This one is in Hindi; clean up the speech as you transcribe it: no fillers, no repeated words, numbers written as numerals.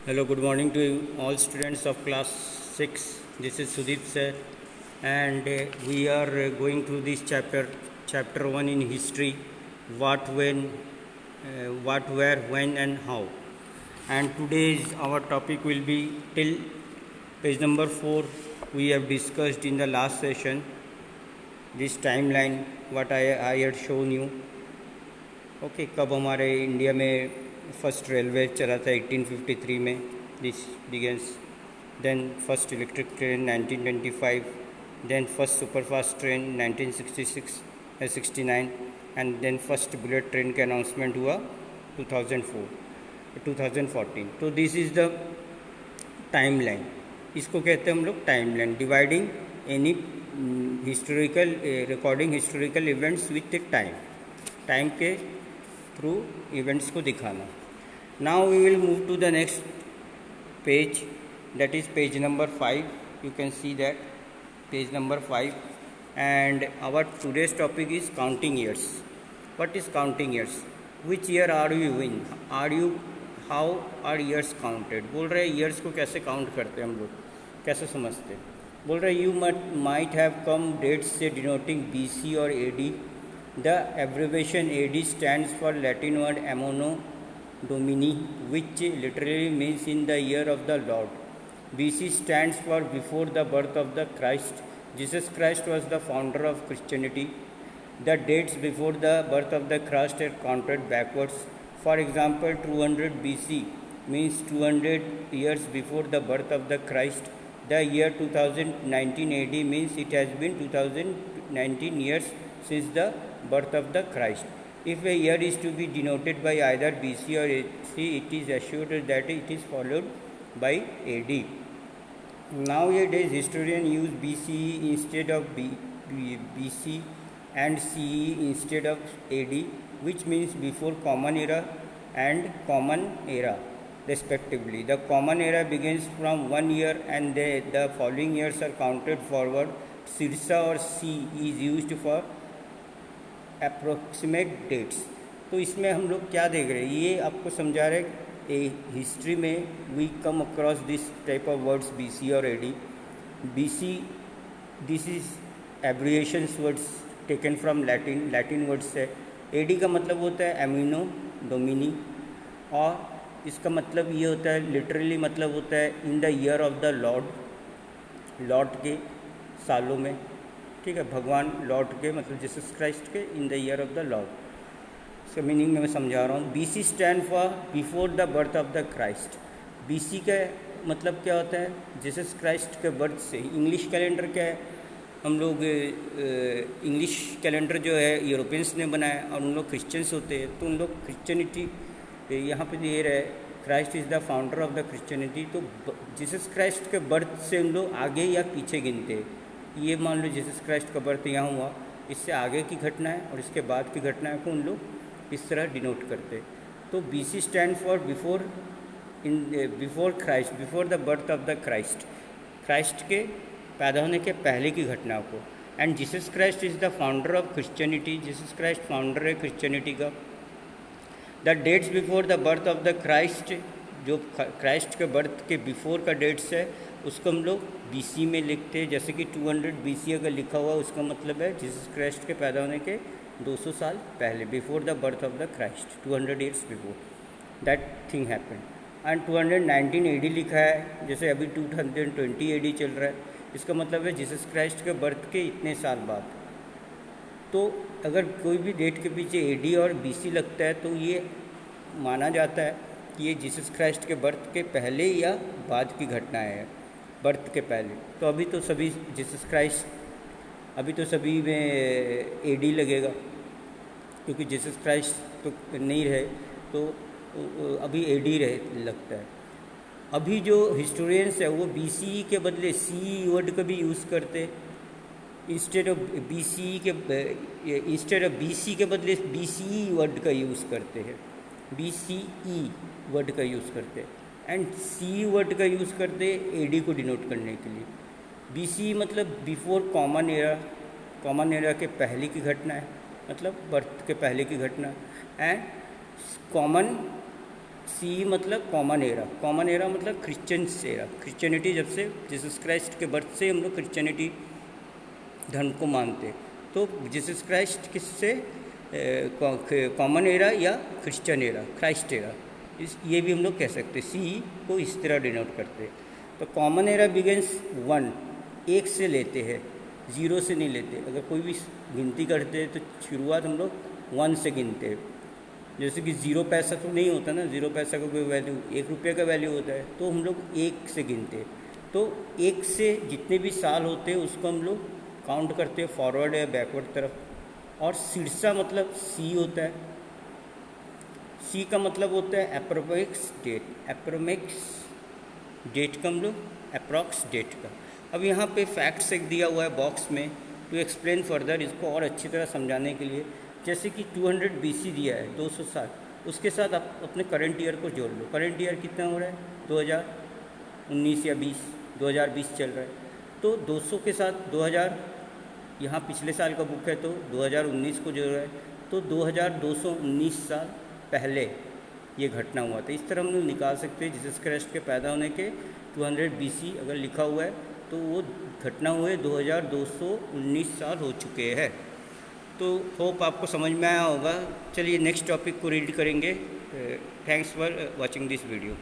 Hello, good morning to all students of class 6. This is Sudip sir, and we are going through this chapter 1 in history: what, when, what, where, when, and how. And today's our topic will be till page number 4. We have discussed in the last session this timeline, what I had shown you. Okay कब हमारे इंडिया में फर्स्ट रेलवे चला था 1853 में, this begins. Then first electric train 1925, then first superfast train 1969 and then first bullet train का अनाउंसमेंट हुआ 2014. तो this is the time line. इसको कहते हैं हम लोग time line, dividing any historical recording historical events with a time के थ्रू इवेंट्स को दिखाना. Now we will move to the next page, that is page number 5. You can see that page number 5 and our today's topic is counting years. What is counting years? Which year are you in? How are years counted? बोल रहे हैं ईयर्स को कैसे काउंट करते हैं हम लोग, कैसे समझते हैं. बोल रहे you might have come dates से डिनोटिंग BC और AD. The abbreviation AD stands for Latin word Anno Domini, which literally means in the year of the Lord. BC stands for before the birth of the Christ. Jesus Christ was the founder of Christianity. The dates before the birth of the Christ are counted backwards. For example, 200 BC means 200 years before the birth of the Christ. The year 2019 AD means it has been 2019 years since the birth of the Christ. If a year is to be denoted by either BC or AC, it is assured that it is followed by AD. Nowadays, historians use BCE instead of BC and CE instead of AD, which means before Common Era and Common Era, respectively. The Common Era begins from 1 year and the following years are counted forward. Sirsa or C is used for approximate dates. तो इसमें हम लोग क्या देख रहे हैं, ये आपको समझा रहे हैं. हिस्ट्री में we come across this type of words BC और AD. BC, this is abbreviations words taken from Latin words है. AD का मतलब होता है एमिनो डोमिनी, और इसका मतलब ये होता है, लिटरली मतलब होता है in the year of the Lord के सालों में. ठीक है, भगवान लॉर्ड के मतलब जीसस क्राइस्ट के in the year of the Lord. इसका मीनिंग मैं समझा रहा हूँ. BC stand for before the birth of the Christ. BC का मतलब क्या होता है? जीसस क्राइस्ट के बर्थ से. इंग्लिश कैलेंडर क्या है? हम लोग इंग्लिश कैलेंडर जो है यूरोपियंस ने बनाया और उन लोग क्रिश्चियंस होते हैं, तो उन लोग क्रिश्चियनिटी यहाँ पे दे रहे हैं, Christ is the founder of the Christianity. तो जीसस क्राइस्ट के बर्थ से उन लोग आगे या पीछे गिनते हैं. ये मान लो जीसस क्राइस्ट का बर्थ यहाँ हुआ, इससे आगे की घटना है और इसके बाद की घटना को उन लोग इस तरह डिनोट करते. तो BC stand for before Christ, before the birth of the Christ, Christ के पैदा होने के पहले की घटना को. And Jesus Christ is the founder of Christianity. Jesus Christ founder है क्रिश्चियनिटी का. The dates before the birth of the Christ, जो क्राइस्ट के बर्थ के बिफोर का डेट्स है उसको हम लोग BC में लिखते हैं. जैसे कि 200 BC अगर लिखा हुआ उसका मतलब है जीसस क्राइस्ट के पैदा होने के 200 साल पहले, before the birth of the Christ, 200 years before that thing happen. And 219 AD लिखा है, जैसे अभी 220 AD चल रहा है, इसका मतलब है जीसस क्राइस्ट के बर्थ के इतने साल बाद. तो अगर कोई भी डेट के पीछे AD और BC लगता है तो ये माना जाता है कि ये जीसस क्राइस्ट के बर्थ के पहले या बाद की घटना है, बर्थ के पहले. तो अभी तो सभी जीसस क्राइस्ट, अभी तो सभी में AD लगेगा क्योंकि जीसस क्राइस्ट तो नहीं रहे, तो अभी AD लगता है. अभी जो हिस्टोरियंस है वो BCE के बदले CE वर्ड का भी यूज़ करते. इंस्टेड ऑफ BC के बदले BCE वर्ड का यूज़ करते हैं, BCE वर्ड का यूज़ करते हैं. एंड CE वर्ड का यूज़ करते AD को डिनोट करने के लिए. BCE मतलब before common era, common era के पहले की घटना है, मतलब बर्थ के पहले की घटना. एंड कॉमन सी मतलब कॉमन एरा, कॉमन एरा मतलब क्रिश्चियंस एरा, क्रिश्चियनिटी जब से जीसस क्राइस्ट के बर्थ से हम लोग क्रिश्चियनिटी धर्म को मानते, तो जीसस क्राइस्ट किससे कॉमन एरा या क्रिश्चियन एरा, क्राइस्ट एरा, इस ये भी हम लोग कह सकते, सी को इस तरह डिनोट करते। तो कॉमन एरा बिगिंस 1, एक से लेते हैं, 0 से नहीं लेते। अगर कोई भी गिनती करते हैं तो शुरुआत हम लोग 1 से गिनते हैं। जैसे कि 0 पैसा तो नहीं होता ना, 0 पैसा का कोई वैल्यू, 1 रुपये का वैल्यू होता है, तो हम लोग 1 से गिनते हैं। तो 1 से जितने भी साल होते हैं उसको हम लोग काउंट करते हैं फॉरवर्ड या बैकवर्ड तरफ। और सिरसा मतलब सी होता है, सी का मतलब होता है अप्रोक्स डेट, अप्रोक्स डेट का हम लोग अप्रॉक्स डेट का। अब यहाँ पे फैक्ट्स एक दिया हुआ है बॉक्स में, टू एक्सप्लेन फर्दर, इसको और अच्छी तरह समझाने के लिए। जैसे कि 200 BC दिया है, 200 साल, उसके साथ आप अपने करंट ईयर को जोड़ लो। करंट ईयर कितना हो रहा है, 2019 या 20, 2020 चल रहा है, तो 200 के साथ 2000, यहाँ पिछले साल का बुक है तो 2019 को जोड़ रहा है, तो 2219 साल पहले ये घटना हुआ था। इस तरह हम लोग निकाल सकते हैं जीसस क्राइस्ट के पैदा होने के 200 BC अगर लिखा हुआ है तो वो घटना हुए 2219 साल हो चुके हैं। तो होप आपको समझ में आया होगा। चलिए नेक्स्ट टॉपिक को रीड करेंगे। Thanks for watching this video.